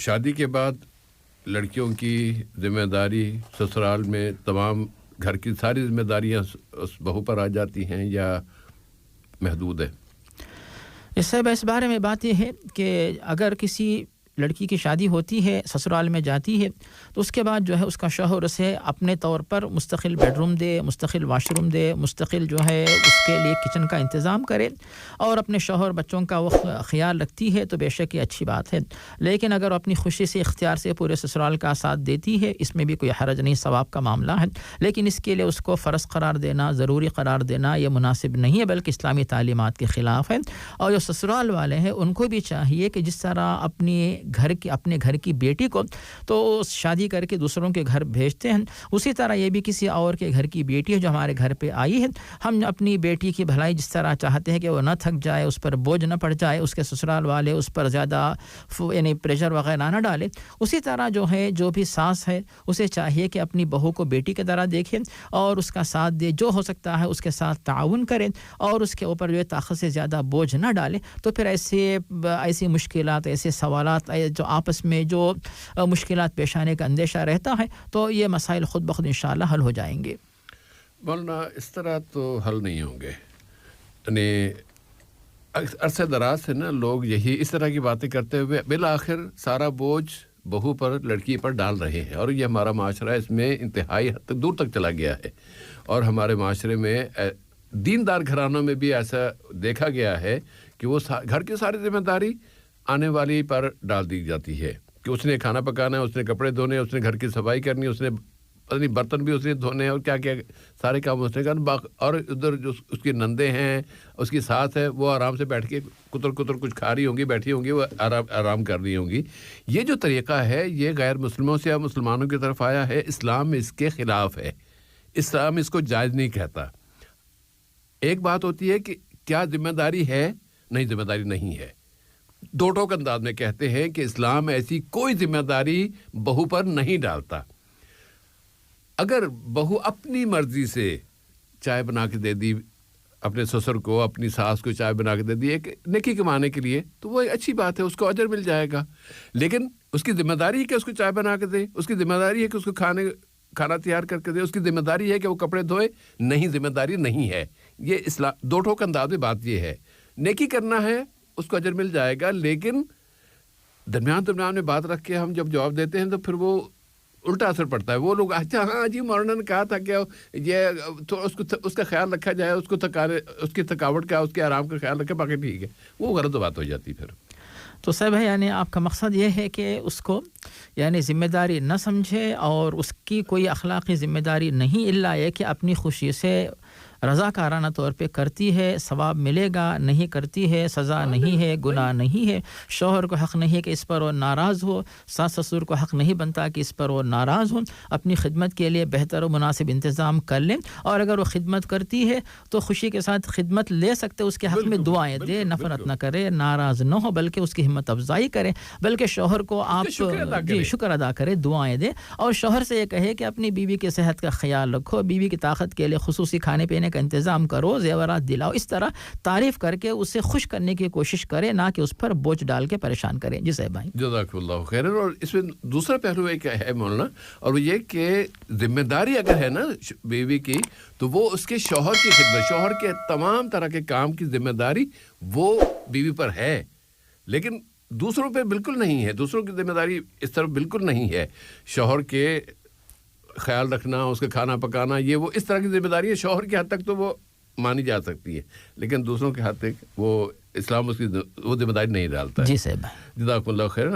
شادی کے بعد لڑکیوں کی ذمہ داری سسرال میں تمام گھر کی ساری ذمہ داریاں اس بہو پر آ جاتی ہیں یا محدود ہے؟ اس بارے میں بات یہ ہے کہ اگر کسی لڑکی کی شادی ہوتی ہے، سسرال میں جاتی ہے، تو اس کے بعد جو ہے اس کا شوہر اسے اپنے طور پر مستقل بیڈ روم دے، مستقل واش روم دے، مستقل جو ہے اس کے لیے کچن کا انتظام کرے اور اپنے شوہر بچوں کا وہ خیال رکھتی ہے، تو بے شک یہ اچھی بات ہے. لیکن اگر اپنی خوشی سے اختیار سے پورے سسرال کا ساتھ دیتی ہے، اس میں بھی کوئی حرج نہیں، ثواب کا معاملہ ہے. لیکن اس کے لیے اس کو فرض قرار دینا، ضروری قرار دینا یہ مناسب نہیں ہے، بلکہ اسلامی تعلیمات کے خلاف ہے. اور جو سسرال والے ہیں ان کو بھی چاہیے کہ جس طرح اپنے گھر کی بیٹی کو تو شادی کر کے دوسروں کے گھر بھیجتے ہیں، اسی طرح یہ بھی کسی اور کے گھر کی بیٹی ہے جو ہمارے گھر پہ آئی ہے، ہم اپنی بیٹی کی بھلائی جس طرح چاہتے ہیں کہ وہ نہ تھک جائے، اس پر بوجھ نہ پڑ جائے، اس کے سسرال والے اس پر زیادہ یعنی پریشر وغیرہ نہ ڈالے، اسی طرح جو ہے جو بھی ساس ہے اسے چاہیے کہ اپنی بہو کو بیٹی کی طرح دیکھے اور اس کا ساتھ دے، جو ہو سکتا ہے اس کے ساتھ تعاون کرے اور اس کے اوپر جو ہے طاقت سے زیادہ بوجھ نہ ڈالے. تو پھر ایسی مشکلات، ایسے سوالات جو آپس میں جو مشکلات پیش آنے کا اندیشہ رہتا ہے تو یہ مسائل خود بخود انشاءاللہ حل ہو جائیں گے. مولانا اس طرح تو حل نہیں ہوں گے، یعنی عرصہ دراز سے نا لوگ یہی اس طرح کی باتیں کرتے ہوئے بالآخر سارا بوجھ بہو پر، لڑکی پر ڈال رہے ہیں، اور یہ ہمارا معاشرہ اس میں انتہائی حد تک دور تک چلا گیا ہے. اور ہمارے معاشرے میں دیندار گھرانوں میں بھی ایسا دیکھا گیا ہے کہ وہ گھر کی ساری ذمہ داری آنے والی پر ڈال دی جاتی ہے کہ اس نے کھانا پکانا ہے، اس نے کپڑے دھونے، اس نے گھر کی صفائی کرنی، اس نے برتن بھی اس نے دھونے اور کیا کیا سارے کام اس نے کرنا. اور ادھر جو اس کی نندے ہیں، اس کی ساس ہے، وہ آرام سے بیٹھ کے کتر کچھ کھا رہی ہوں گی، بیٹھی ہوں گی، وہ آرام کر رہی ہوں گی. یہ جو طریقہ ہے یہ غیر مسلموں سے مسلمانوں کی طرف آیا ہے. اسلام اس کے خلاف ہے، اسلام اس کو جائز نہیں کہتا. ایک بات ہوتی ہے کہ کیا ذمہ داری ہے، نہیں ذمہ داری نہیں ہے. دو ٹوک انداز میں کہتے ہیں کہ اسلام ایسی کوئی ذمہ داری بہو پر نہیں ڈالتا. اگر بہو اپنی مرضی سے چائے بنا کے دے دی اپنے سسر کو، اپنی ساس کو چائے بنا کے دے دی ایک نیکی کمانے کے لیے، تو وہ اچھی بات ہے، اس کو اجر مل جائے گا. لیکن اس کی ذمہ داری ہے کہ اس کو چائے بنا کے دے، اس کی ذمہ داری ہے کہ اس کو کھانا تیار کر کے دے، اس کی ذمہ داری ہے کہ وہ کپڑے دھوئے، نہیں ذمہ داری نہیں ہے. یہ اسلام دو ٹوک انداز میں بات یہ ہے. نیکی کرنا ہے اس کو اجر مل جائے گا، لیکن درمیان میں بات رکھ کے ہم جب جواب دیتے ہیں تو پھر وہ الٹا اثر پڑتا ہے. وہ لوگ اچھا ہاں جی مولانا نے کہا تھا کہ یہ تو اس کا خیال رکھا جائے، اس کی تھکاوٹ کا، اس کے آرام کا خیال رکھے، باقی ٹھیک ہے. وہ غلط بات ہو جاتی پھر. تو صاحب ہے یعنی آپ کا مقصد یہ ہے کہ اس کو یعنی ذمہ داری نہ سمجھے اور اس کی کوئی اخلاقی ذمہ داری نہیں، الا یہ کہ اپنی خوشی سے رضاکارانہ طور پہ کرتی ہے، ثواب ملے گا، نہیں کرتی ہے سزا نہیں ہے، گناہ نہیں ہے. شوہر کو حق نہیں ہے کہ اس پر وہ ناراض ہو، ساس سسر کو حق نہیں بنتا کہ اس پر وہ ناراض ہو. اپنی خدمت کے لیے بہتر و مناسب انتظام کر لیں، اور اگر وہ خدمت کرتی ہے تو خوشی کے ساتھ خدمت لے سکتے، اس کے حق میں دعائیں دے، نفرت نہ کرے، ناراض نہ ہو، بلکہ اس کی ہمت افزائی کرے، بلکہ شوہر کو آپ شکر ادا کرے، دعائیں دے، اور شوہر سے یہ کہے کہ اپنی بیوی کی صحت کا خیال رکھو، بیوی کی طاقت کے لیے خصوصی کھانے پینے کا انتظام کرو، زیورات دلاؤ. اس طرح تعریف کر کے اسے خوش کرنے کی کوشش کرے، نہ کہ اس پر بوجھ ڈال کے پریشان کرے. جی صاحب بھائی جزاک اللہ خیر. اور اس میں دوسرا پہلو ایک ہے مولانا، اور وہ یہ کہ ذمہ داری اگر ہے نا بیوی کی تو وہ اس کے شوہر کی خدمت، شوہر کے تمام طرح کے کام کی ذمہ داری وہ بیوی پر ہے، لیکن دوسروں پہ بالکل نہیں ہے. دوسروں کی ذمہ داری اس طرح بالکل نہیں ہے. شوہر کے خیال رکھنا، اس کا کھانا پکانا، یہ وہ اس طرح کی ذمہ داری ہے. شوہر کے حد تک تو وہ مانی جا سکتی ہے، لیکن دوسروں کے حد تک وہ اسلام اس کی وہ ذمہ داری نہیں ڈالتا ہے. جی صاحب جزاک اللہ خیر.